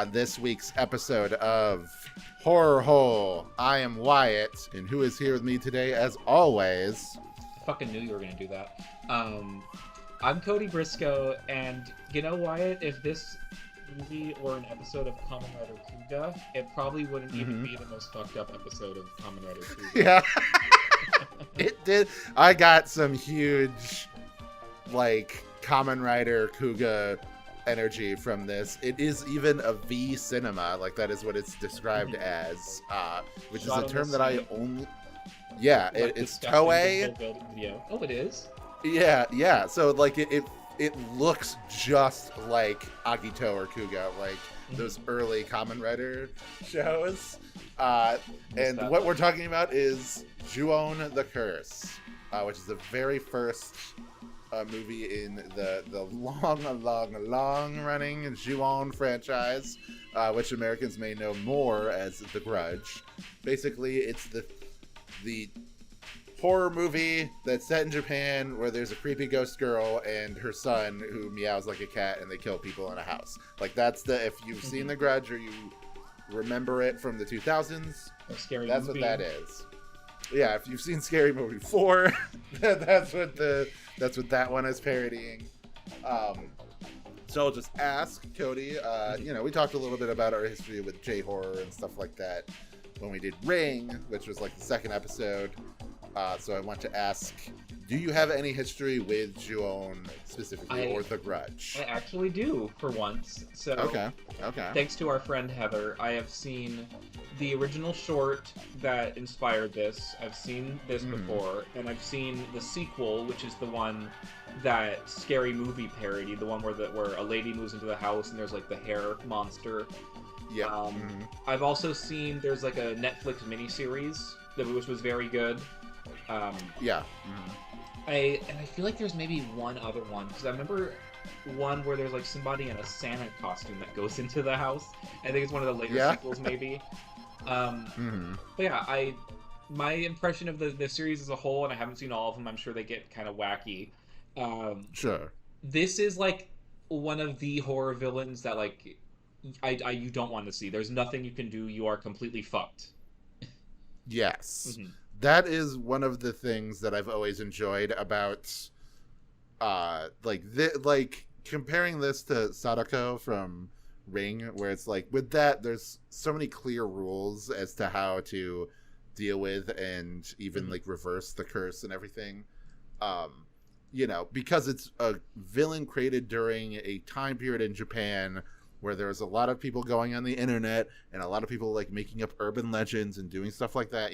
on this week's episode of Horror Hole. I am Wyatt, and who is here with me today, as always? I fucking knew you were gonna do that. I'm Cody Briscoe, and you know, Wyatt, if this movie were an episode of Kamen Rider Kuga, it probably wouldn't even be the most fucked up episode of Kamen Rider Kuga. Yeah. It did. I got some huge, Kamen Rider Kuga energy from this. It is even a V cinema, that is what it's described as, which Shot is a term that I only... Yeah, it's Toei. Oh, it is? Yeah. So, it looks just like Agito or Kuga, those early Kamen Rider shows. And what we're talking about is Ju-On the Curse, which is the very first movie in the long running Ju-On franchise, which Americans may know more as The Grudge. Basically, it's the horror movie that's set in Japan where there's a creepy ghost girl and her son who meows like a cat and they kill people in a house. If you've seen The Grudge or you remember it from the 2000s, that's what that is. Yeah, if you've seen Scary Movie 4, that's what that one is parodying. So I'll just ask Cody, we talked a little bit about our history with J-horror and stuff like that when we did Ring, which was the second episode. So I want to ask, do you have any history with Ju-On specifically, or The Grudge? I actually do, for once. So, okay. Thanks to our friend Heather, I have seen the original short that inspired this. I've seen this before, and I've seen the sequel, which is the one that Scary Movie parody, the one where a lady moves into the house and there's the hair monster. Yeah. I've also seen there's a Netflix miniseries which was very good. Yeah. I feel like there's maybe one other one, because I remember one where there's somebody in a Santa costume that goes into the house. I think it's one of the later sequels, maybe. But yeah, my impression of the series as a whole, and I haven't seen all of them, I'm sure they get kind of wacky. Sure. This is one of the horror villains that you don't want to see. There's nothing you can do. You are completely fucked. Yes. That is one of the things that I've always enjoyed about, comparing this to Sadako from Ring, where it's with that, there's so many clear rules as to how to deal with and even reverse the curse and everything. Because it's a villain created during a time period in Japan where there's a lot of people going on the internet and a lot of people making up urban legends and doing stuff like that,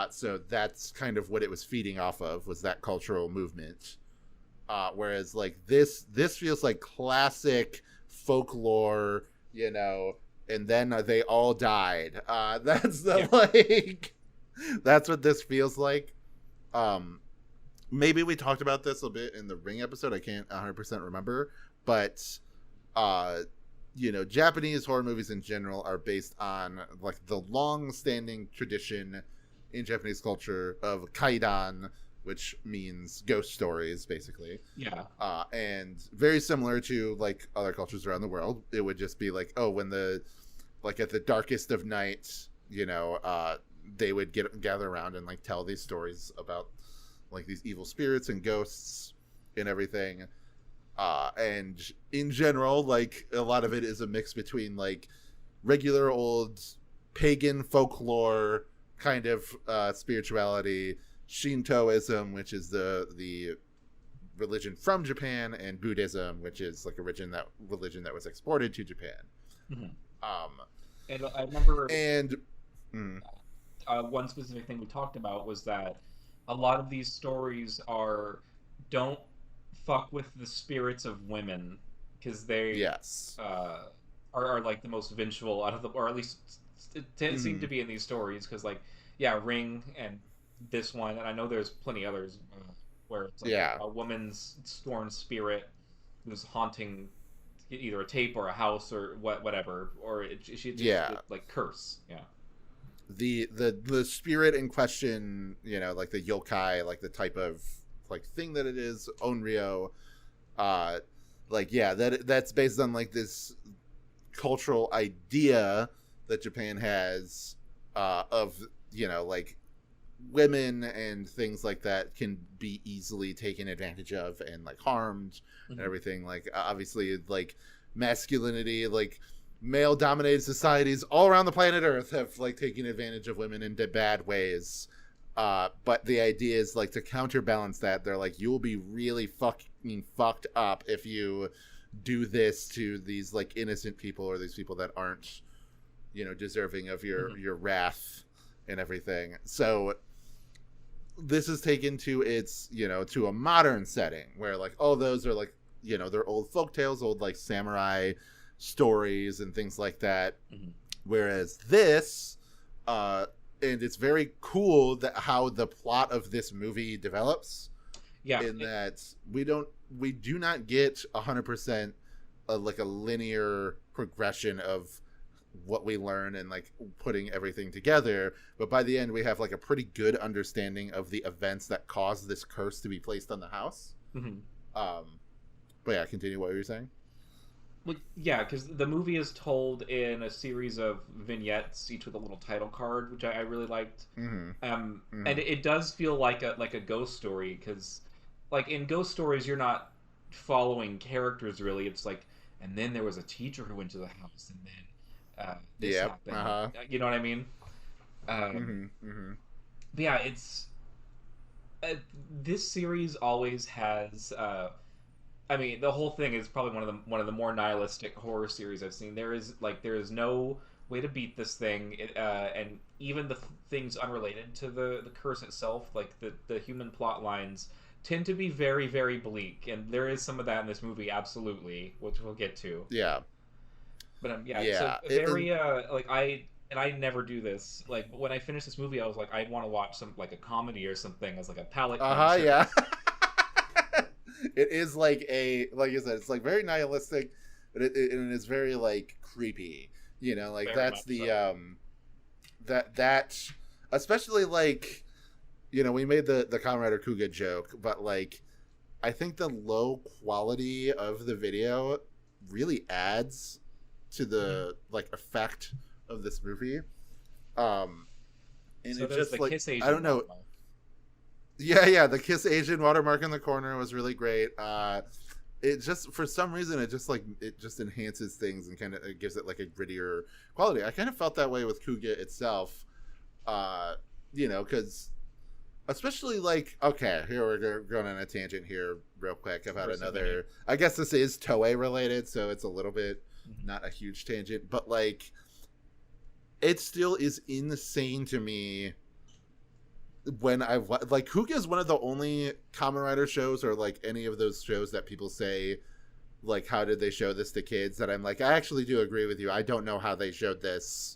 so that's kind of what it was feeding off of, was that cultural movement. Whereas this feels like classic folklore, and then they all died. That's that's what this feels like. Maybe we talked about this a bit in the Ring episode. I can't 100% remember, but Japanese horror movies in general are based on the long-standing tradition in Japanese culture of kaidan, which means ghost stories, basically. Yeah. And very similar to other cultures around the world, it would just be when the at the darkest of night, they would gather around and tell these stories about these evil spirits and ghosts and everything. And in general, a lot of it is a mix between regular old pagan folklore kind of spirituality, Shintoism, which is the religion from Japan, and Buddhism, which is a religion that was exported to Japan. And I remember one specific thing we talked about was that a lot of these stories don't fuck with the spirits of women, because they are the most vengeful out of the, or at least seem to be in these stories, because Ring and this one, and I know there's plenty others where it's a woman's sworn spirit who's haunting either a tape or a house or whatever, or she just curse. The spirit in question, the yokai, the type of thing that it is, Onryo, that's based on this cultural idea that Japan has of, you know, like women and things like that can be easily taken advantage of and like harmed and everything. Like obviously like masculinity, like male dominated societies all around the planet Earth have like taken advantage of women in bad ways. But the idea is like to counterbalance that. They're like, you will be really fucking fucked up if you do this to these like innocent people or these people that aren't, you know, deserving of your wrath and everything. So this is taken to its, you know, to a modern setting where like all those are like, you know, they're old folk tales, old like samurai stories and things like that. Whereas this, and it's very cool that how the plot of this movie develops. Yeah. In that we do not get 100% like a linear progression of what we learn and like putting everything together, but by the end we have like a pretty good understanding of the events that caused this curse to be placed on the house. But yeah, continue what you were saying. Well, yeah, because the movie is told in a series of vignettes, each with a little title card, which I really liked. And it does feel like a ghost story, because like in ghost stories you're not following characters really. It's like, and then there was a teacher who went to the house, and then this happened. You know what I mean? But yeah, it's this series always has. I mean, the whole thing is probably one of the more nihilistic horror series I've seen. There is no way to beat this thing, and even the things unrelated to the curse itself, like the human plot lines, tend to be very, very bleak, and there is some of that in this movie, absolutely, which we'll get to. Yeah. But so very like I never do this. Like when I finished this movie, I was like, I want to watch some like a comedy or something as like a palate cleanser. Yeah. It is like you said, it's like very nihilistic, but it is very like creepy. You know, like very that's the so. that especially like, you know, we made the Kamen Rider Kuuga joke, but like I think the low quality of the video really adds to the like effect of this movie. And so it just like Kiss I don't know. Yeah, the Kiss Asian watermark in the corner was really great. It just, for some reason, it just enhances things and kind of gives it like a grittier quality. I kind of felt that way with Kuuga itself, you know, because especially like, okay, here we're going on a tangent here real quick about another. I guess this is Toei related, so it's a little bit not a huge tangent, but like, it still is insane to me. When I've like Kuuga is one of the only Kamen Rider shows or like any of those shows that people say like, how did they show this to kids, that I'm like, I actually do agree with you. I don't know how they showed this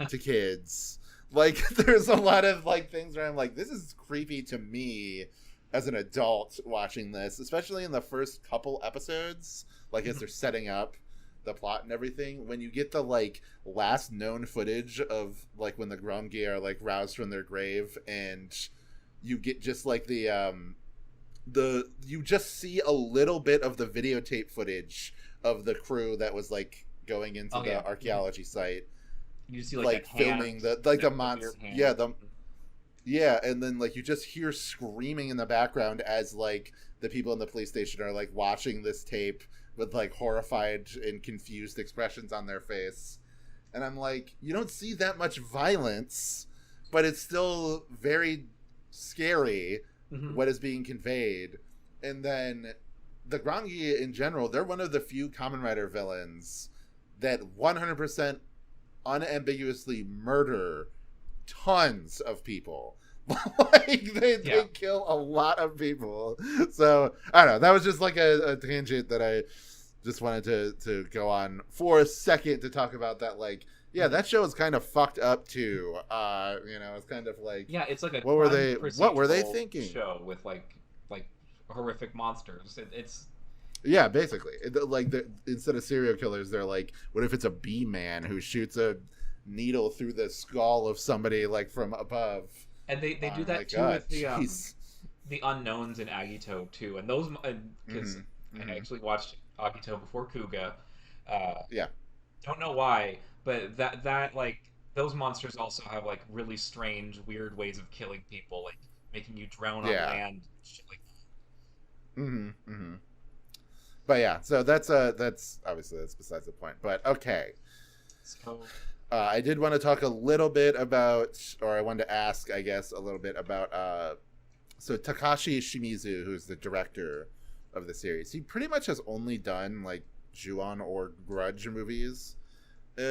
to kids. Like there's a lot of like things where I'm like, this is creepy to me as an adult watching this, especially in the first couple episodes, like as they're setting up the plot and everything. When you get the like last known footage of like when the Grongi are like roused from their grave, and you get just like you just see a little bit of the videotape footage of the crew that was like going into the archaeology site. You see like filming the monster. Yeah, and then like you just hear screaming in the background as like the people in the police station are like watching this tape with like horrified and confused expressions on their face. And I'm like, you don't see that much violence, but it's still very scary what is being conveyed. And then the Grongi in general, they're one of the few Kamen Rider villains that 100% unambiguously murder tons of people. Like they kill a lot of people. So I don't know, that was just like a tangent that I just wanted to go on for a second to talk about that. Like, yeah, that show is kind of fucked up too. You know, it's kind of like, yeah, it's like a what were they thinking show with like horrific monsters. It's yeah, basically instead of serial killers, they're like, what if it's a bee man who shoots a needle through the skull of somebody like from above? And they do that too with the unknowns in Agito too, and those because I actually watched Agito before Kuuga. Don't know why, but that like those monsters also have like really strange, weird ways of killing people, like making you drown on Yeah. land, shit like Mm-hmm. Mm-hmm. But yeah, so that's obviously that's besides the point. But okay. so. I did want to talk a little bit about, or I wanted to ask, I guess, a little bit about. So Takashi Shimizu, who's the director of the series, he pretty much has only done like Ju-on or Grudge movies.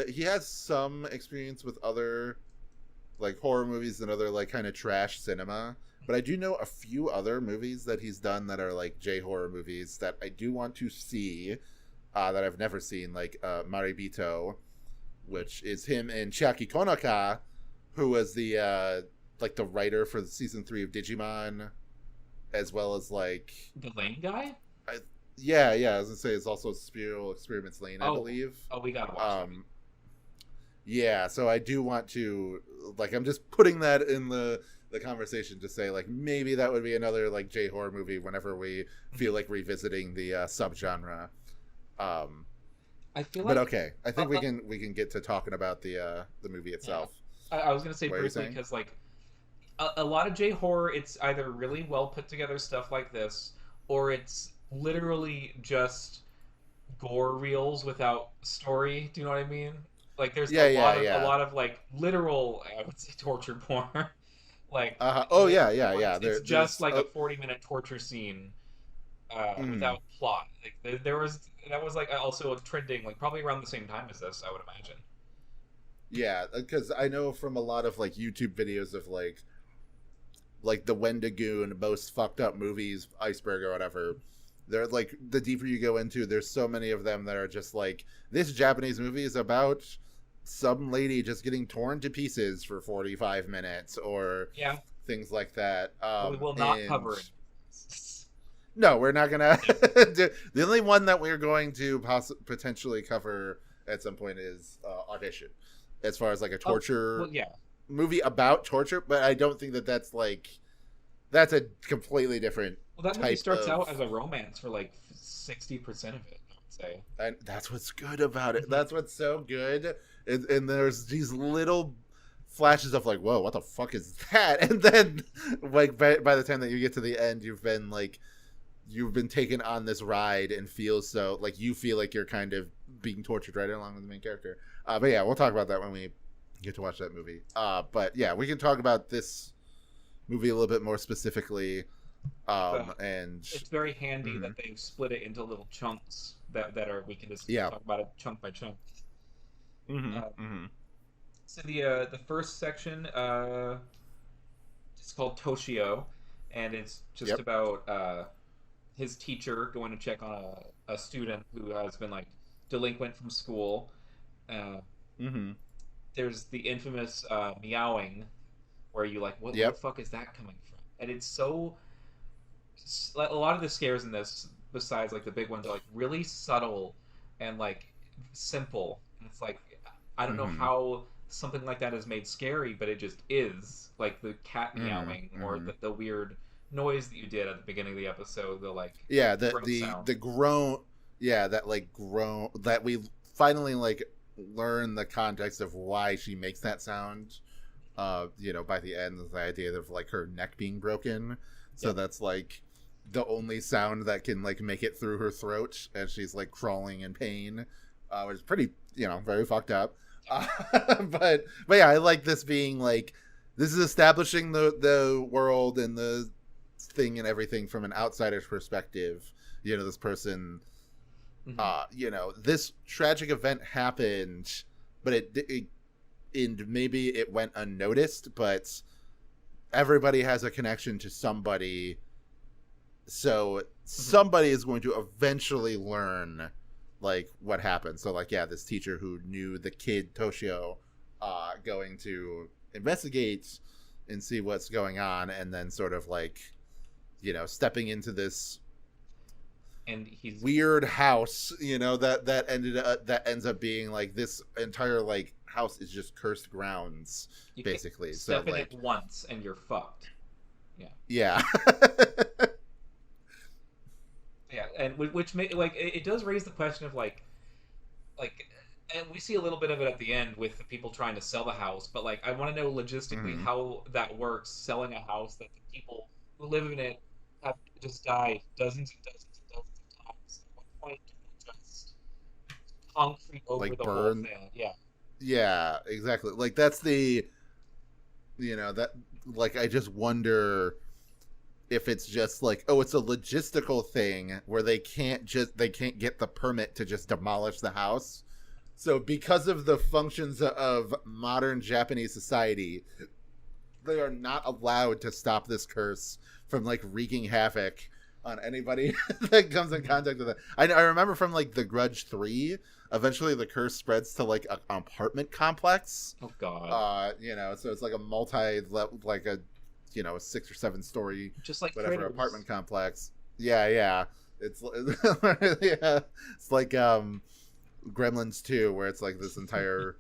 He has some experience with other like horror movies and other like kind of trash cinema, but I do know a few other movies that he's done that are like J horror movies that I do want to see, that I've never seen, like Maribito, which is him and Chiaki Konoka, who was the like the writer for the season 3 of Digimon, as well as like The Lane guy? I, yeah, I was gonna say it's also Spiral Experiments Lane, I believe. Oh, we gotta watch that. Yeah, so I do want to, like, I'm just putting that in the conversation to say like maybe that would be another like J horror movie whenever we feel like revisiting the subgenre. I feel but like, okay, I think we can get to talking about the movie itself. Yeah. I was gonna say briefly because like a lot of J horror, it's either really well put together stuff like this, or it's literally just gore reels without story. Do you know what I mean? Like there's a lot of like literal, I would say, torture porn. Like it's just like a 40-minute torture scene without plot. Like there was that was like also trending like probably around the same time as this, I would imagine. Yeah, because I know from a lot of like YouTube videos of like the Wendigoon most fucked up movies, Iceberg or whatever. They're like, the deeper you go into, there's so many of them that are just like, this Japanese movie is about some lady just getting torn to pieces for 45 minutes or things like that. We will not cover it. No, we're not gonna. The only one that we're going to potentially cover at some point is Audition, as far as like a torture movie about torture. But I don't think that's that's a completely different. Well, that movie starts out as a romance for like 60% of it, I would say. And that's what's good about it. That's what's so good. And there's these little flashes of like, whoa, what the fuck is that? And then like by the time that you get to the end, you've been taken on this ride and feel so like you feel like you're kind of being tortured right along with the main character. But yeah, we'll talk about that when we get to watch that movie. But yeah, we can talk about this movie a little bit more specifically. And it's very handy that they've split it into little chunks that are we can just talk about it chunk by chunk. So the first section it's called Toshio, and it's just about his teacher going to check on a student who has been like delinquent from school. There's the infamous meowing, where you like, what the fuck is that coming from? And it's so a lot of the scares in this, besides like the big ones, are like really subtle and like simple. And it's like I don't know how something like that is made scary, but it just is. Like the cat meowing or the weird noise that you did at the beginning of the episode, the like the groan, that like groan that we finally like learn the context of why she makes that sound. By the end, the idea of like her neck being broken, so that's like the only sound that can like make it through her throat as she's like crawling in pain, which is pretty very fucked up. But yeah, I like this being like, this is establishing the world and the thing and everything from an outsider's perspective. This person, this tragic event happened, but and maybe it went unnoticed, but everybody has a connection to somebody. So somebody is going to eventually learn like what happened. So like, this teacher who knew the kid Toshio, going to investigate and see what's going on, and then sort of like, stepping into this and he's weird house, that ends up being like this entire like house is just cursed grounds, basically. Step in it once and you're fucked. Yeah. Yeah, and which it does raise the question of like and we see a little bit of it at the end with the people trying to sell the house, but like I want to know logistically how that works, selling a house that the people who live in it have just died dozens and dozens and dozens of times. At what point do they just concrete over like the burn. whole thing? Yeah. Yeah, exactly. Like that's the, that, like, I just wonder if it's just like, oh, it's a logistical thing where they can't get the permit to just demolish the house. So because of the functions of modern Japanese society, they are not allowed to stop this curse from like wreaking havoc on anybody that comes in contact with it. I remember from like The Grudge 3, eventually the curse spreads to like an apartment complex. Oh god. So it's like a like a 6 or 7 story, just like whatever Critters. apartment complex. Yeah. It's yeah, it's like Gremlins 2, where it's like this entire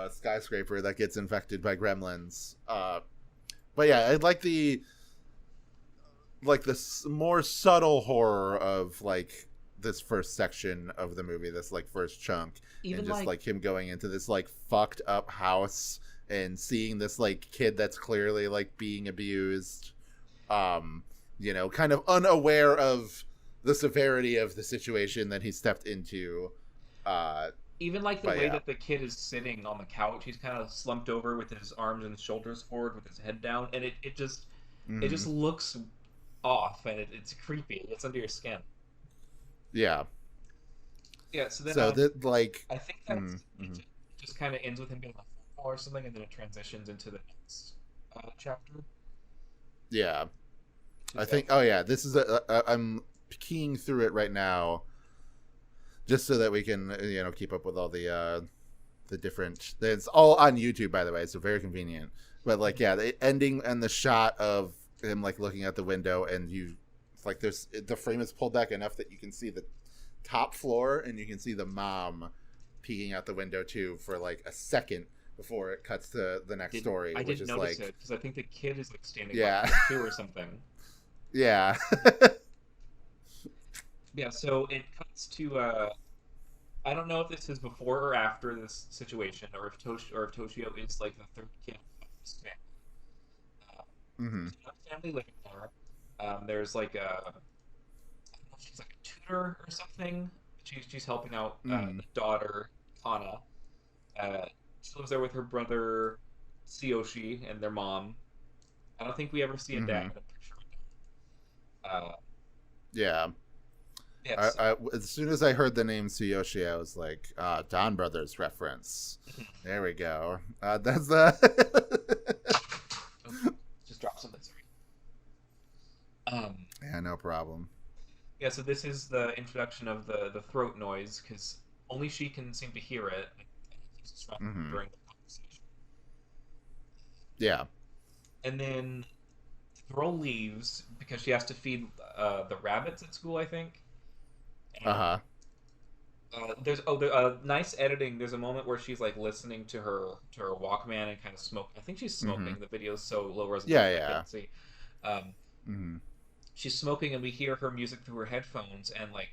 skyscraper that gets infected by gremlins. But yeah, I like the more subtle horror of like this first section of the movie, this like first chunk, Even and just like him going into this like fucked up house and seeing this like kid that's clearly like being abused, kind of unaware of the severity of the situation that he stepped into. Even like the way that the kid is sitting on the couch, he's kind of slumped over with his arms and shoulders forward with his head down, and it just looks off, and it's creepy. It's under your skin. Yeah. So then I think that it just kind of ends with him being like football or something, and then it transitions into the next chapter. Yeah. I think. Oh yeah, this is I'm keying through it right now, just so that we can keep up with all the different. It's all on YouTube, by the way, so very convenient. But like, yeah, the ending and the shot of him like looking out the window, and the frame is pulled back enough that you can see the top floor, and you can see the mom peeking out the window too for like a second before it cuts to the next story. I didn't notice it because I think the kid is like standing behind too or something. Yeah. Yeah, so it cuts to I don't know if this is before or after this situation, or if Toshio is like the third kid of this family. There's a family living there. There's like I don't know if she's like a tutor or something. She's helping out the daughter Kana. She lives there with her brother Tsuyoshi and their mom. I don't think we ever see a dad. I'm pretty sure. Yeah. Yes. As soon as I heard the name Tsuyoshi, I was like, Don Brothers reference. There we go. That's the... Just drop something, sorry. Yeah, no problem. Yeah, so this is the introduction of the throat noise, because only she can seem to hear it during the conversation. Yeah. And then the girl leaves because she has to feed the rabbits at school, I think. There's nice editing. There's a moment where she's like listening to her Walkman and kind of smoke. I think she's smoking. The video's so low resolution. I can't see. She's smoking, and we hear her music through her headphones, and like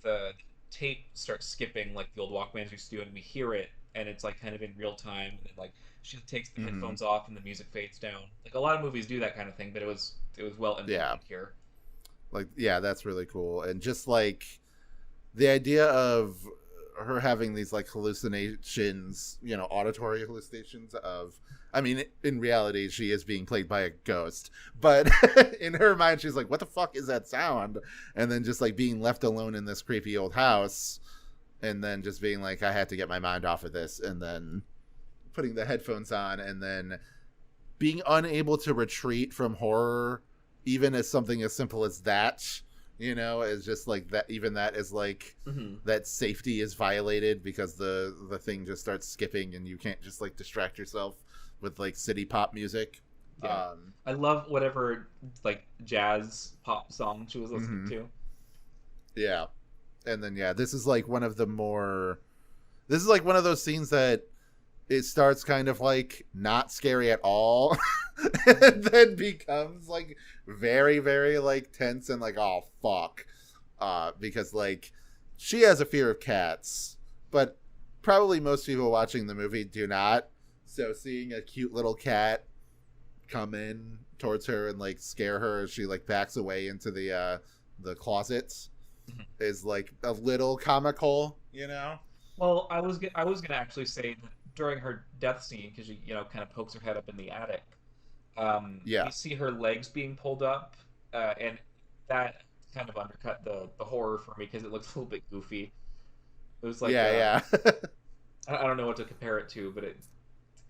the tape starts skipping like the old Walkmans used to do, and we hear it, and it's like kind of in real time. And then like she takes the headphones off, and the music fades down. Like a lot of movies do that kind of thing, but it was well implemented here. Like, yeah, that's really cool. And just like the idea of her having these like hallucinations, auditory hallucinations of, I mean, in reality, she is being played by a ghost, but in her mind, she's like, what the fuck is that sound? And then just like being left alone in this creepy old house, and then just being like, I had to get my mind off of this, and then putting the headphones on, and then being unable to retreat from horror, even as something as simple as that, is just like that. Even that is like that safety is violated because the thing just starts skipping, and you can't just like distract yourself with like city pop music. Yeah. I love whatever like jazz pop song she was listening to. Yeah. And then this is like one of those scenes that it starts kind of like not scary at all and then becomes like very, very like tense and like, oh fuck, because like she has a fear of cats, but probably most people watching the movie do not. So seeing a cute little cat come in towards her and like scare her as she like backs away into the closets is like a little comical, you know. Well, I was gonna actually say that during her death scene, because she kind of pokes her head up in the attic. You see her legs being pulled up, and that kind of undercut the horror for me because it looked a little bit goofy. It was like I don't know what to compare it to, but it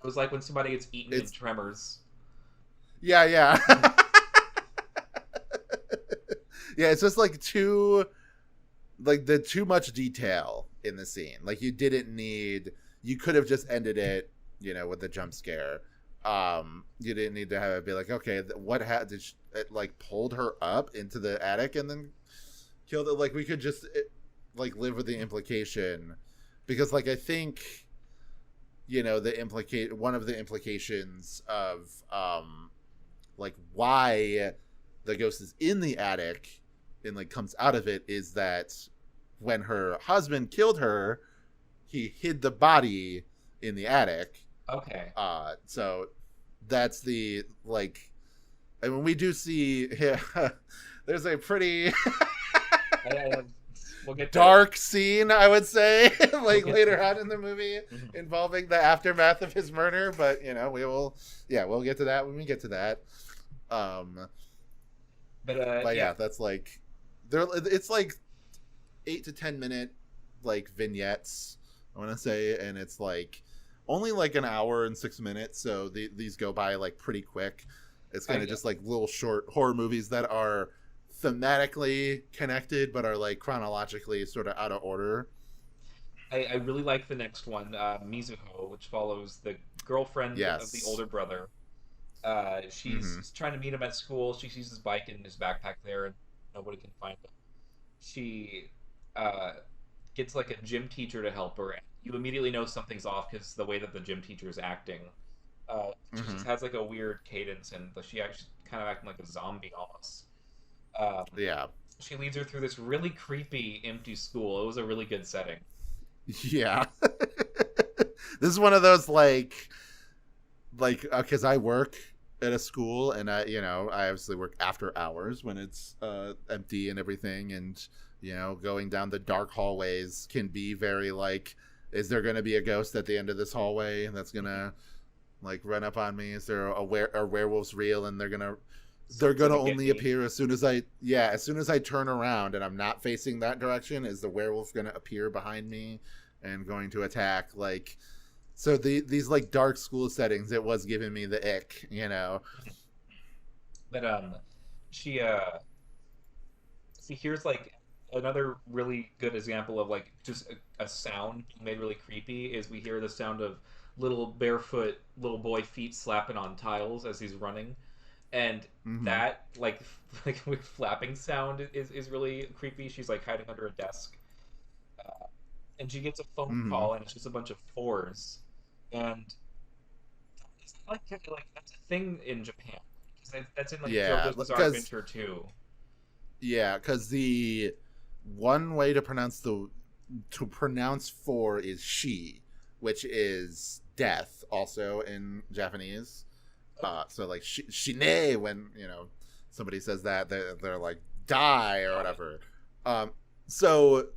was like when somebody gets eaten in Tremors. Yeah. Yeah, it's just like too much detail in the scene. Like you could have just ended it, with a jump scare. You didn't need to have it be like, okay, what did it like pulled her up into the attic and then killed it? Like we could just live with the implication, because like I think one of the implications of like why the ghost is in the attic and like comes out of it is that when her husband killed her, he hid the body in the attic. Okay. So that's the like, I mean, we do see there's a pretty we'll get dark scene, I would say, later on in the movie involving the aftermath of his murder. But we'll get to that when we get to that. But that's like it's like 8 to 10 minute like vignettes, I want to say, and it's like only like an hour and 6 minutes, so these go by like pretty quick. It's kind of just like little short horror movies that are thematically connected but are like chronologically sort of out of order. I really like the next one, Mizuho, which follows the girlfriend of the older brother. She's trying to meet him at school. She sees his bike and his backpack there, and nobody can find him. She gets like a gym teacher to help her. You immediately know something's off because the way that the gym teacher is acting. She just has like a weird cadence, and she actually kind of acting like a zombie almost. She leads her through this really creepy empty school. It was a really good setting. Yeah. This is one of those like because I work at a school, and I obviously work after hours when it's empty and everything, and going down the dark hallways can be very like, is there going to be a ghost at the end of this hallway that's gonna like run up on me? Is there a werewolf's real and they're gonna only appear as soon as I turn around and I'm not facing that direction? Is the werewolf gonna appear behind me and going to attack? Like, so these like dark school settings, it was giving me the ick, But she here's like another really good example of like just a sound made really creepy is we hear the sound of little barefoot little boy feet slapping on tiles as he's running, and that like with flapping sound is really creepy. She's like hiding under a desk, and she gets a phone call, and it's just a bunch of fours, and it's like that's a thing in Japan. That's in like JoJo's Bizarre Adventure too. Yeah, because the one way to pronounce four is she, which is death also in Japanese. So like shine, when somebody says that, they're like die or whatever. So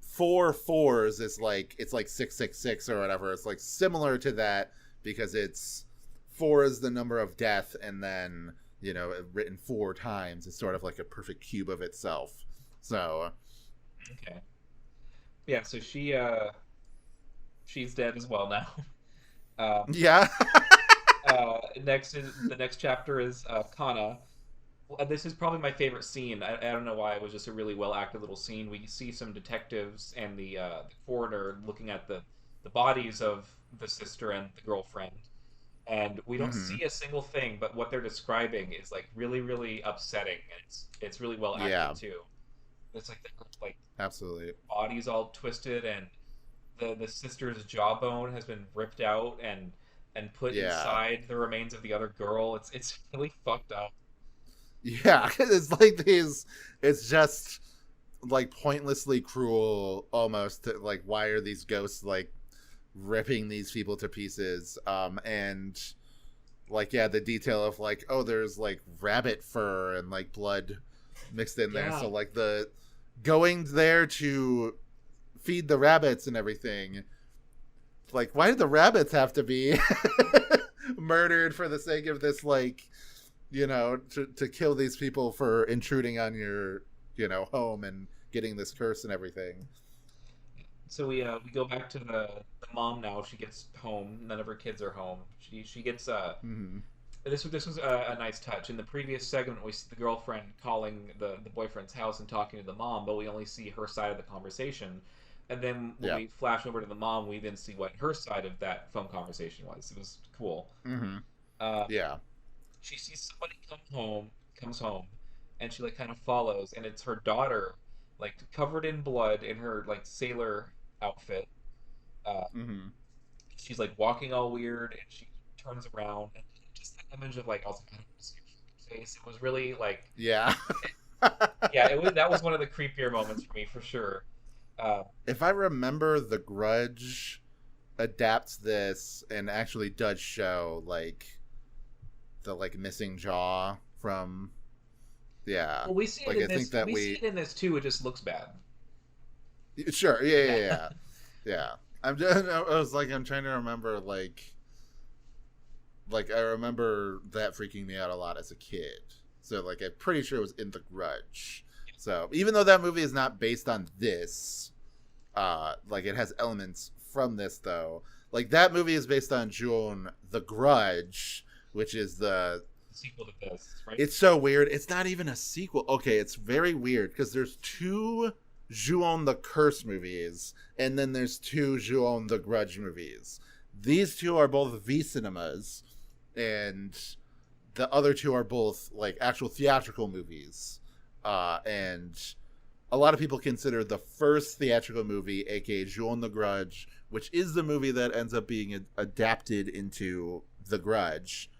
4 fours is like, it's like 666 or whatever. It's like similar to that because it's 4 is the number of death, and then written 4 times is sort of like a perfect cube of itself. So okay, yeah. So she's dead as well now. The next chapter is Kana. This is probably my favorite scene. I don't know why. It was just a really well acted little scene. We see some detectives and the foreigner looking at the bodies of the sister and the girlfriend, and we don't see a single thing, but what they're describing is like really, really upsetting, and it's really well acted too. It's like absolutely bodies all twisted, and the sister's jawbone has been ripped out and put inside the remains of the other girl. It's really fucked up. Yeah, it's like it's just like pointlessly cruel almost. Like, why are these ghosts like ripping these people to pieces. And like, yeah, the detail of like, oh, there's like rabbit fur and like blood mixed in there. So like the going there to feed the rabbits and everything. Like, why did the rabbits have to be murdered for the sake of this, like, you know, to kill these people for intruding on your, you know, home and getting this curse and everything. So we go back to the mom now. She gets home. None of her kids are home. She gets this was a nice touch. In the previous segment, we see the girlfriend calling the boyfriend's house and talking to the mom, but we only see her side of the conversation. And then when we flash over to the mom, we then see what her side of that phone conversation was. It was cool. She sees somebody comes home, and she like kind of follows, and it's her daughter, like covered in blood in her like sailor outfit. She's like walking all weird, and she turns around, and just that image of like also kind of face. It was really like that was one of the creepier moments for me for sure. If I remember, The Grudge adapts this and actually does show like the like missing jaw from Well, we see it in this. We see it in this too. It just looks bad. Sure. Yeah. I'm trying to remember like I remember that freaking me out a lot as a kid. So like I'm pretty sure it was in The Grudge. So even though that movie is not based on this, like it has elements from this though. Like that movie is based on Ju-on The Grudge, which is the sequel to this, right? It's so weird. It's not even a sequel. Okay, it's very weird because there's 2 Ju-on the Curse movies, and then there's 2 Ju-on the Grudge movies. These 2 are both V cinemas, and the other 2 are both like actual theatrical movies. And a lot of people consider the first theatrical movie, aka Ju-on the Grudge, which is the movie that ends up being adapted into The Grudge.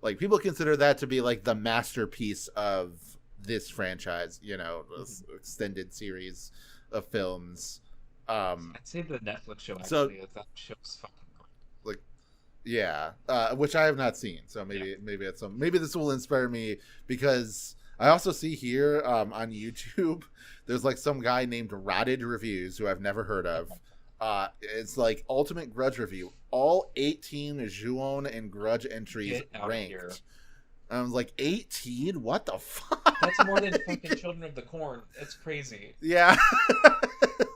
Like, people consider that to be like the masterpiece of this franchise, you know, this extended series of films. I'd say the Netflix show actually, that show's fucking great. Like, yeah, which I have not seen, so maybe this will inspire me, because I also see here on YouTube there's like some guy named Rotted Reviews, who I've never heard of. It's like Ultimate Grudge Review, all 18 Ju-on and Grudge entries ranked. I was like, 18? What the fuck? That's more than fucking Children of the Corn. That's crazy. Yeah.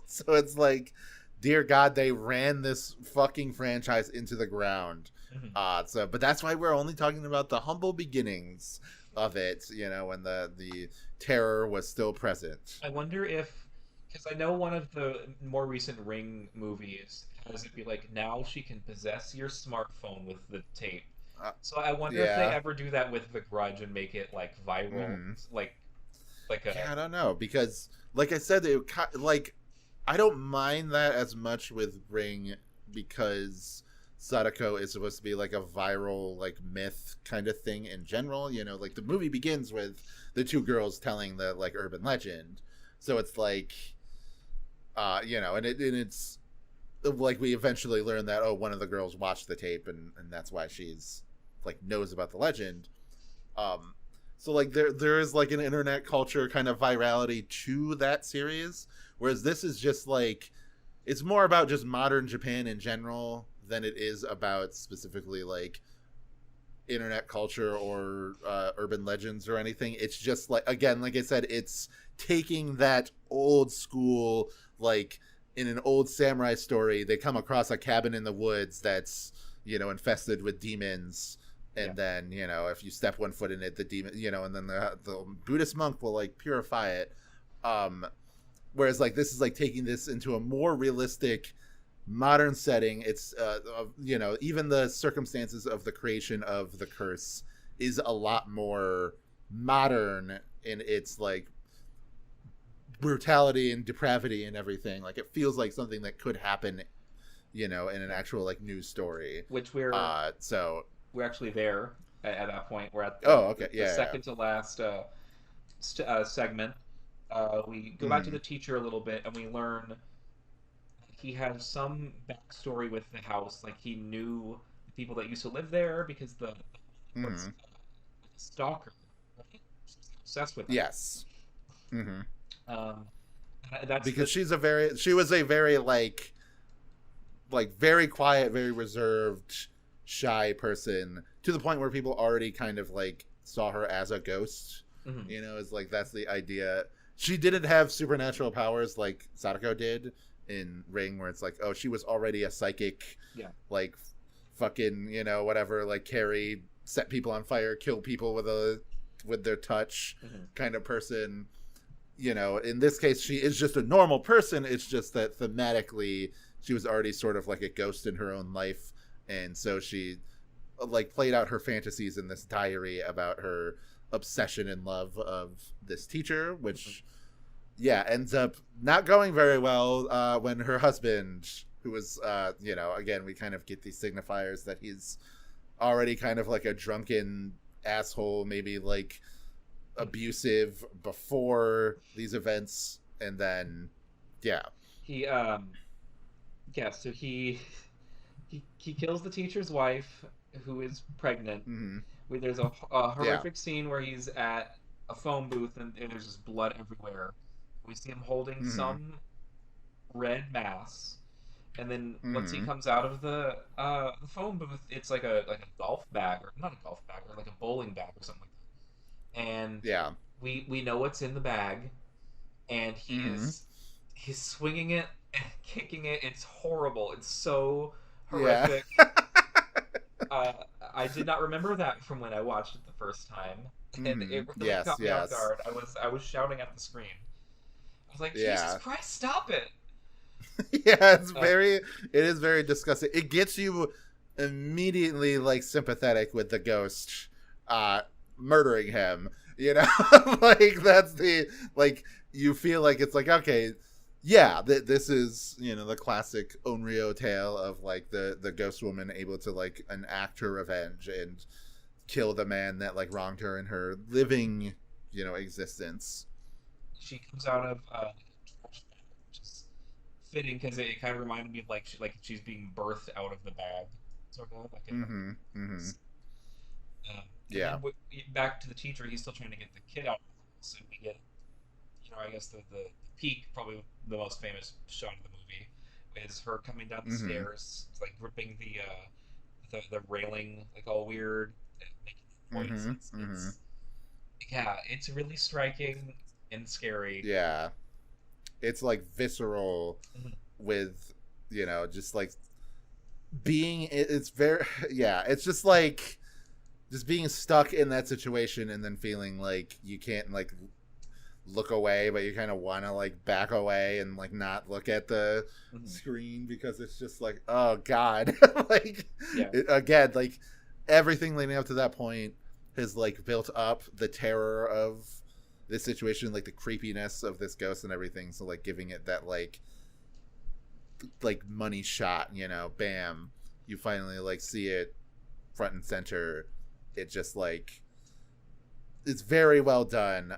So it's like, dear God, they ran this fucking franchise into the ground. But that's why we're only talking about the humble beginnings of it, you know, when the terror was still present. I wonder if, because I know one of the more recent Ring movies has it be like, now she can possess your smartphone with the tape. So I wonder if they ever do that with The Grudge and make it like viral, like a. I don't know, because like I said, I don't mind that as much with Ring, because Sadako is supposed to be like a viral like myth kind of thing in general. You know, like the movie begins with the 2 girls telling the like urban legend, so it's like, you know, and it's like we eventually learn that one of the girls watched the tape and that's why she's like knows about the legend. So like there is like an internet culture kind of virality to that series, whereas this is just like, it's more about just modern Japan in general than it is about specifically like internet culture or urban legends or anything. It's just like, again, like I said, it's taking that old school, like in an old samurai story, they come across a cabin in the woods that's, you know, infested with demons, and then, you know, if you step one foot in it, the demon, you know, and then the Buddhist monk will like purify it. Whereas like this is like taking this into a more realistic modern setting. It's you know, even the circumstances of the creation of the curse is a lot more modern in its like brutality and depravity and everything. Like it feels like something that could happen, you know, in an actual like news story, which we're actually there at that point. We're at the second to last segment. We go back to the teacher a little bit, and we learn he has some backstory with the house. Like he knew the people that used to live there because the stalker was obsessed with him. Yes. That's because she was a very like very quiet, very reserved, shy person, to the point where people already kind of like saw her as a ghost. You know, is like, that's the idea. She didn't have supernatural powers like Sadako did in Ring, where it's like, oh, she was already a psychic, like fucking, you know, whatever, like carry, set people on fire, kill people with their touch kind of person. You know, in this case, she is just a normal person. It's just that thematically she was already sort of like a ghost in her own life, and so she like played out her fantasies in this diary about her obsession and love of this teacher, which ends up not going very well when her husband, who was you know, again, we kind of get these signifiers that he's already kind of like a drunken asshole, maybe like abusive before these events, and then he so he kills the teacher's wife, who is pregnant. There's a horrific scene where he's at a phone booth and there's just blood everywhere. We see him holding some red mass, and then once he comes out of the phone booth, it's like a golf bag, or not a golf bag, or like a bowling bag or something like that. And we know what's in the bag, and he's swinging it and kicking it. It's horrible. It's so horrific. I did not remember that from when I watched it the first time, and it really caught me off guard. I was shouting at the screen. I was like, Jesus Christ, stop it! It is very disgusting. It gets you immediately like sympathetic with the ghost murdering him. You know, like that's the like, you feel like it's like, okay, this is, you know, the classic Onryo tale of like the ghost woman able to like enact her revenge and kill the man that like wronged her in her living, you know, existence. She comes out of which is fitting because it kind of reminded me of like she's being birthed out of the bag, sort of like back to the teacher. He's still trying to get the kid out of the house, and we get, you know, I guess the peak, probably the most famous shot of the movie, is her coming down the stairs, like ripping the railing, like all weird, and making noise. It's really striking and scary. It's like visceral with, you know, just like being, it's very it's just like just being stuck in that situation and then feeling like you can't like look away, but you kind of want to like back away and like not look at the screen, because it's just like, oh god. Like again, like everything leading up to that point has like built up the terror of this situation, like the creepiness of this ghost and everything, so like giving it that like money shot, you know, bam, you finally like see it front and center. It just like, it's very well done.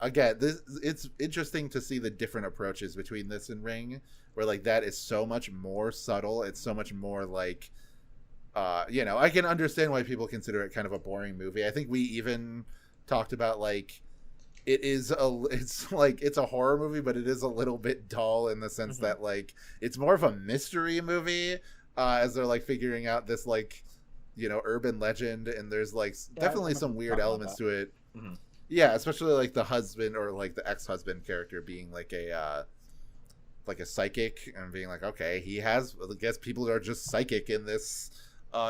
Again, it's interesting to see the different approaches between this and Ring, where like that is so much more subtle. It's so much more like, you know, I can understand why people consider it kind of a boring movie. I think we even talked about like, it's a horror movie, but it is a little bit dull in the sense that like it's more of a mystery movie, as they're like figuring out this like, you know, urban legend, and there's like definitely some weird elements to it. Especially like the husband, or like the ex-husband character being like a psychic, and being like, okay, I guess people are just psychic in this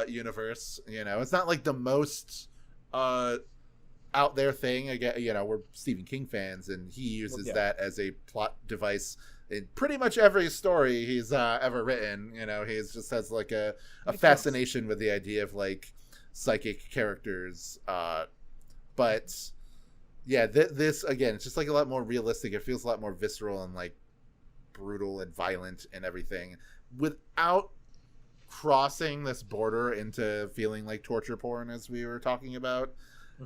universe. You know, it's not like the most out there thing. Again, you know, we're Stephen King fans, and he uses that as a plot device in pretty much every story he's ever written. You know, he just has like a fascination with the idea of like psychic characters. But this again, it's just like a lot more realistic. It feels a lot more visceral and like brutal and violent and everything, without crossing this border into feeling like torture porn, as we were talking about.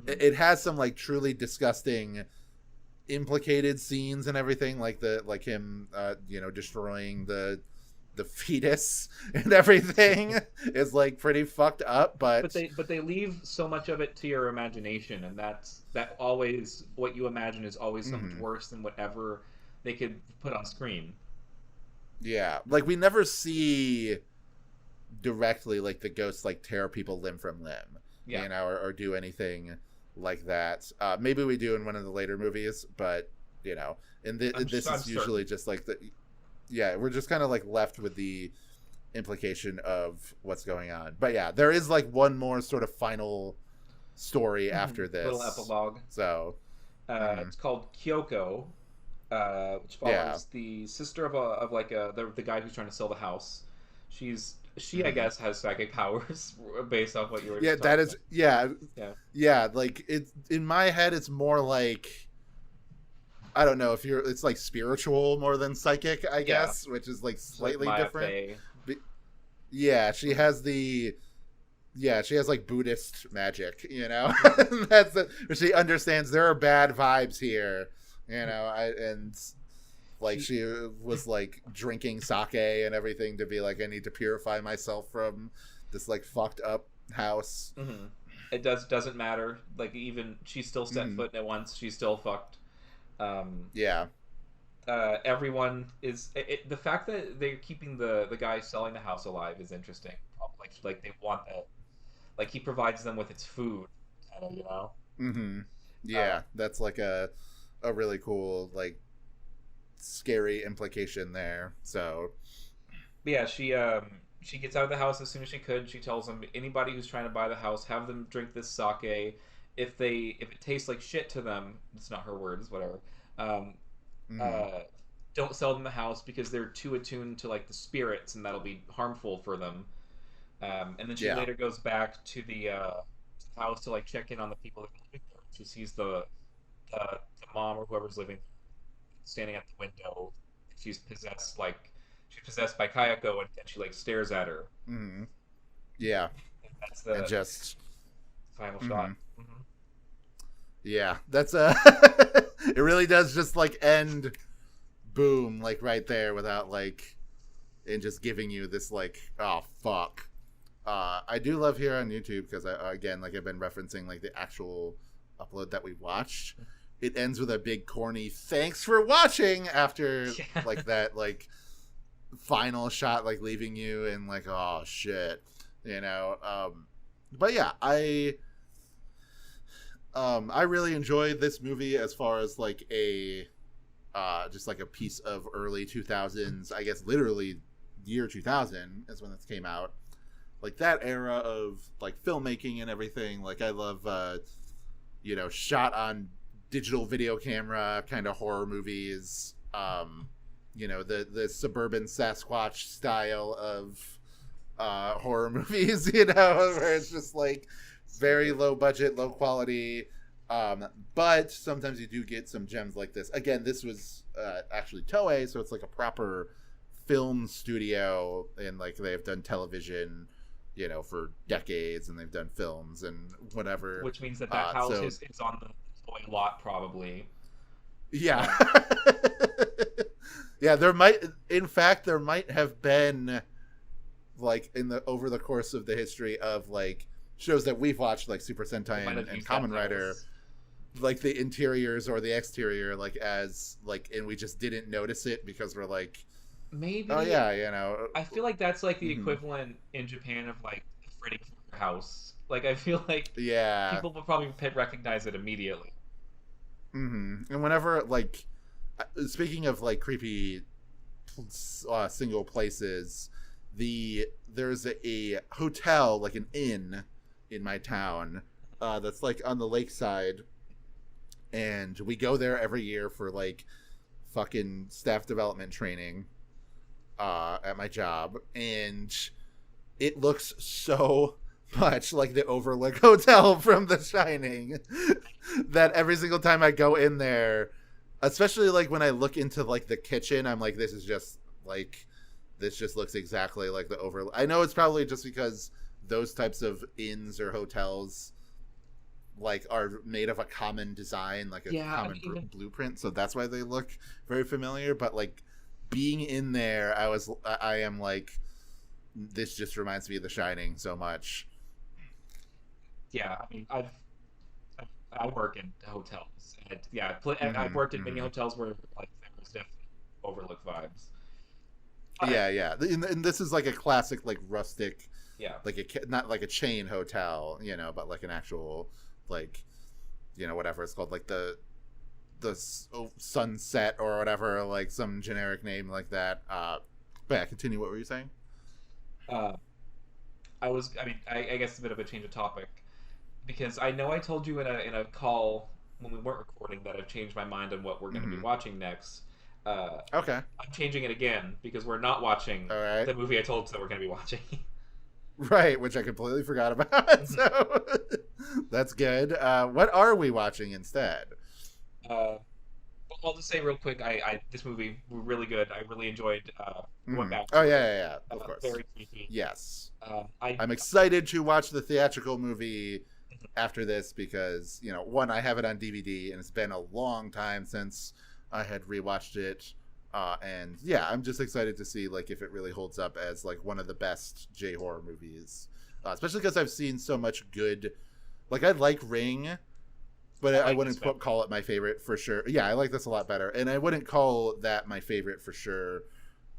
It has some like truly disgusting implicated scenes and everything, like him you know, destroying the the fetus and everything is like pretty fucked up, but they leave so much of it to your imagination, and that always what you imagine is always so much worse than whatever they could put on screen. Yeah, like we never see directly like the ghosts like tear people limb from limb, you know, or do anything like that. Maybe we do in one of the later movies, but you know, and this is usually just like we're just kind of like left with the implication of what's going on. But yeah, there is like one more sort of final story after this little epilogue. So it's called Kyoko, which follows the sister of the guy who's trying to sell the house. She I guess has psychic powers based off what you were just that is about. Yeah, like it's in my head it's more like, I don't know if it's like spiritual more than psychic, I guess, which is like slightly different. Yeah, she has like Buddhist magic, you know. She understands there are bad vibes here, you know, and like she was like drinking sake and everything to be like, I need to purify myself from this like fucked up house. It doesn't matter. Like even she still set foot in it once. She's still fucked. Everyone is the fact that they're keeping the guy selling the house alive is interesting. Like they want that. Like he provides them with its food, you know. That's like a really cool like scary implication there. So yeah, she gets out of the house as soon as she could. She tells them, anybody who's trying to buy the house, have them drink this sake. If it tastes like shit to them, it's not her words, whatever. Don't sell them the house because they're too attuned to like the spirits, and that'll be harmful for them. And then she later goes back to the house to like check in on the people that are living there. She sees the mom or whoever's living standing at the window. She's possessed by Kayako, and she like stares at her. Yeah, and that's the just final shot. Yeah, that's it really does just like end boom like right there without like, and just giving you this like, oh fuck. I do love here on YouTube because again, like I've been referencing like the actual upload that we watched. It ends with a big corny "thanks for watching" after like that like final shot, like leaving you in like, oh shit, you know. But yeah, I really enjoyed this movie as far as like a just like a piece of early 2000s, I guess literally year 2000 is when this came out. Like that era of like filmmaking and everything. Like I love you know, shot on digital video camera kind of horror movies. You know, the suburban Sasquatch style of horror movies, you know, where it's just like very low budget, low quality, but sometimes you do get some gems like this. Again, this was actually Toei, so it's like a proper film studio, and like they've done television, you know, for decades, and they've done films and whatever. Which means that house is on the Toei lot, probably. Yeah. Yeah, there might have been like over the course of the history of like shows that we've watched, like Super Sentai and Kamen Rider, like the interiors or the exterior, like as like, and we just didn't notice it because we're like, maybe, oh yeah, you know. I feel like that's like the equivalent in Japan of like Freddy Krueger house. Like I feel like people will probably recognize it immediately. And whenever like, speaking of like creepy single places, there's a hotel, like an inn in my town that's like on the lakeside, and we go there every year for like fucking staff development training at my job, and it looks so much like the Overlook Hotel from The Shining that every single time I go in there, especially like when I look into like the kitchen, I'm like, this just looks exactly like the Overlook. I know it's probably just because those types of inns or hotels like are made of a common design, like a common blueprint, so that's why they look very familiar. But like being in there, I am like, this just reminds me of The Shining so much. Yeah, I mean, I work in hotels, and yeah, I've worked in many hotels where like there was definitely Overlook vibes. Yeah. And this is like a classic, like rustic, yeah, like not like a chain hotel, you know, but like an actual, like, you know, whatever it's called, like the Sunset or whatever, like some generic name like that. But yeah, continue. What were you saying? I guess it's a bit of a change of topic, because I know I told you in a call when we weren't recording that I've changed my mind on what we're going to be watching next. Okay. I'm changing it again because we're not watching the movie I told you that we're going to be watching. Right, which I completely forgot about. So that's good. What are we watching instead? I'll just say real quick, this movie was really good. I really enjoyed going back. Oh yeah, of course. Very creepy. Yes. I'm excited to watch the theatrical movie after this because, you know, one, I have it on DVD and it's been a long time since I had rewatched it. And yeah, I'm just excited to see like if it really holds up as like one of the best J-horror movies, especially because I've seen so much good. Like I like Ring, but I wouldn't call it my favorite for sure. Yeah, I like this a lot better, and I wouldn't call that my favorite for sure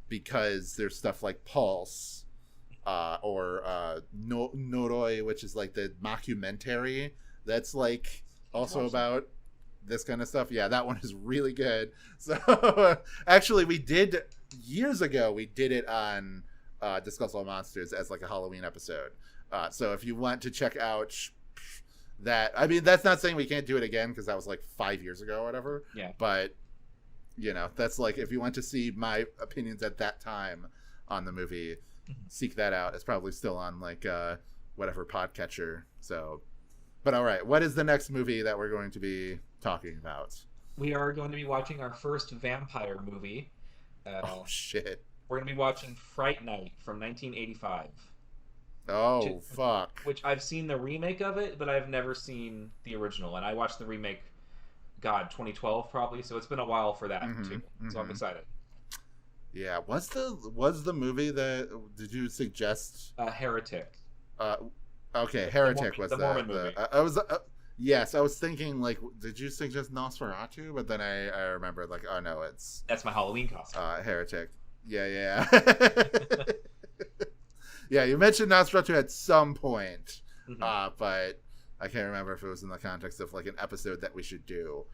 because there's stuff like Pulse, or Noroi, which is like the mockumentary that's like also about this kind of stuff. Yeah, that one is really good. So actually years ago we did it on Discuss All Monsters as like a Halloween episode. So if you want to check out that, I mean, that's not saying we can't do it again because that was like 5 years ago or whatever. Yeah. But you know, that's like if you want to see my opinions at that time on the movie, seek that out. It's probably still on like whatever podcatcher. So, but all right, what is the next movie that we're going to be talking about? We are going to be watching our first vampire movie. Oh shit! We're going to be watching Fright Night from 1985. Oh fuck! Which I've seen the remake of it, but I've never seen the original. And I watched the remake, 2012 probably. So it's been a while for that too. So I'm excited. Yeah, was the movie that did you suggest? Heretic. Okay, Heretic was the Mormon movie. I was yes, I was thinking like, did you suggest Nosferatu? But then I remembered like, oh no, that's my Halloween costume. Heretic. Yeah. Yeah, you mentioned Nosferatu at some point, but I can't remember if it was in the context of like an episode that we should do,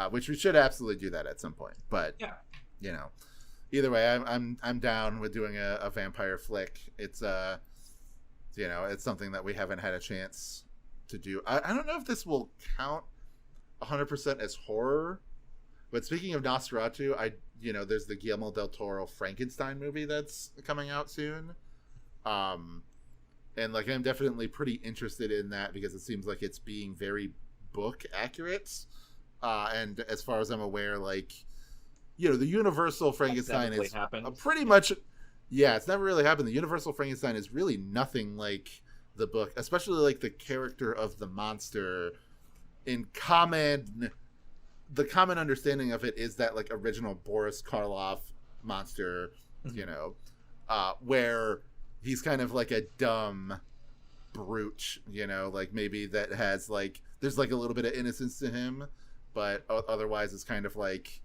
which we should absolutely do that at some point. But yeah, you know, either way, I'm down with doing a vampire flick. It's you know, it's something that we haven't had a chance to do. I don't know if this will count 100% as horror, but speaking of Nosferatu, there's the Guillermo del Toro Frankenstein movie that's coming out soon. And like I'm definitely pretty interested in that because it seems like it's being very book accurate. And as far as I'm aware, like, you know, the Universal Frankenstein is pretty much, yeah, it's never really happened. The Universal Frankenstein is really nothing like the book, especially like the character of the monster. The common understanding of it is that like original Boris Karloff monster, you know, where he's kind of like a dumb brute, you know, like maybe that has like, there's like a little bit of innocence to him, but otherwise it's kind of like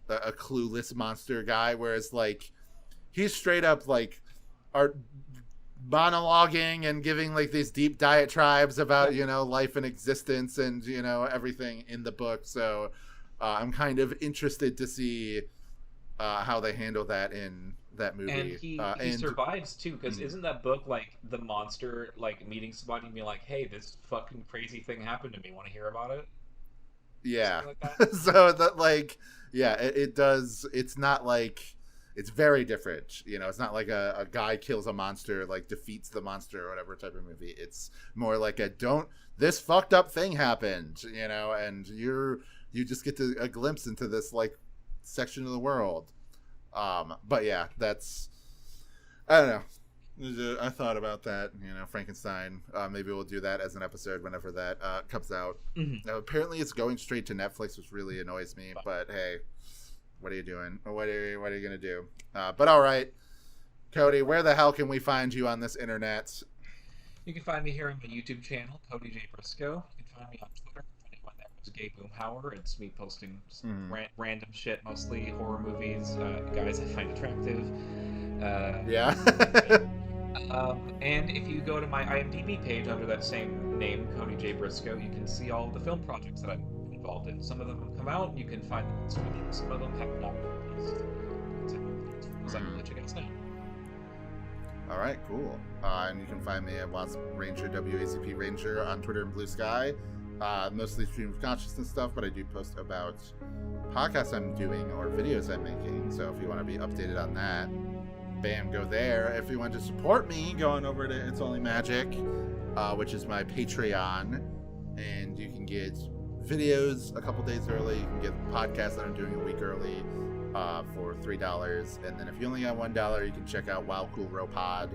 a clueless monster guy. Whereas like he's straight up like monologuing and giving like these deep diatribes about, you know, life and existence and, you know, everything in the book. So I'm kind of interested to see how they handle that in that movie. And he survives too, because isn't that book like the monster like meeting somebody and being like, hey, this fucking crazy thing happened to me, want to hear about it? Yeah. Like so that like, yeah, it does. It's not like, it's very different, you know. It's not like a guy kills a monster, like defeats the monster or whatever type of movie. It's more like this fucked up thing happened, you know, and you just get a glimpse into this like section of the world. But yeah, that's, I don't know. I thought about that, you know, Frankenstein. Maybe we'll do that as an episode whenever that comes out. Now, apparently it's going straight to Netflix, which really annoys me, but hey, What are you doing? What are you gonna do? But all right, Cody, where the hell can we find you on this internet? You can find me here on my YouTube channel, Cody J. Briscoe. You can find me on Twitter. Anyone that was Gay Boomhauer. It's me posting random shit, mostly horror movies, guys I find attractive. Yeah. And if you go to my IMDb page under that same name, Cody J. Briscoe, you can see all the film projects that I'm involved in. Some of them have come out, you can find them on streaming. Some of them have not released. I'll let you guys know. All right, cool. And you can find me at Wasp Ranger, WACP Ranger on Twitter and Blue Sky. Mostly stream of consciousness stuff, but I do post about podcasts I'm doing or videos I'm making. So if you want to be updated on that, bam, go there. If you want to support me, go on over to It's Only Magic, which is my Patreon, and you can get videos a couple days early. You can get podcasts that I'm doing a week early for $3. And then if you only got $1, you can check out Wild Cool Robot.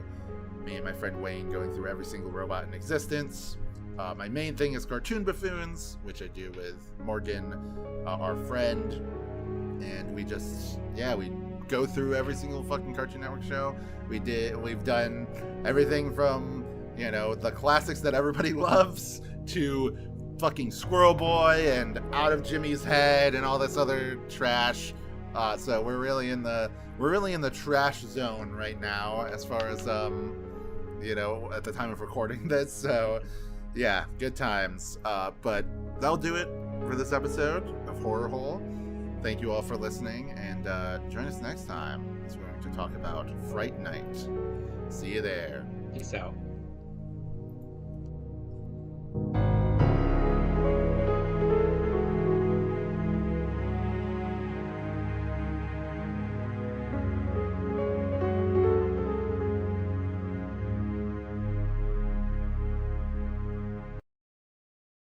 Me and my friend Wayne going through every single robot in existence. My main thing is Cartoon Buffoons, which I do with Morgan, our friend, and we go through every single fucking Cartoon Network show. We've done everything from, the classics that everybody loves to fucking Squirrel Boy and Out of Jimmy's Head and all this other trash. So we're really in the trash zone right now as far as at the time of recording this. So yeah, good times. But that'll do it for this episode of Horror Hole. Thank you all for listening, and join us next time as we're going to talk about Fright Night. See you there. Peace out.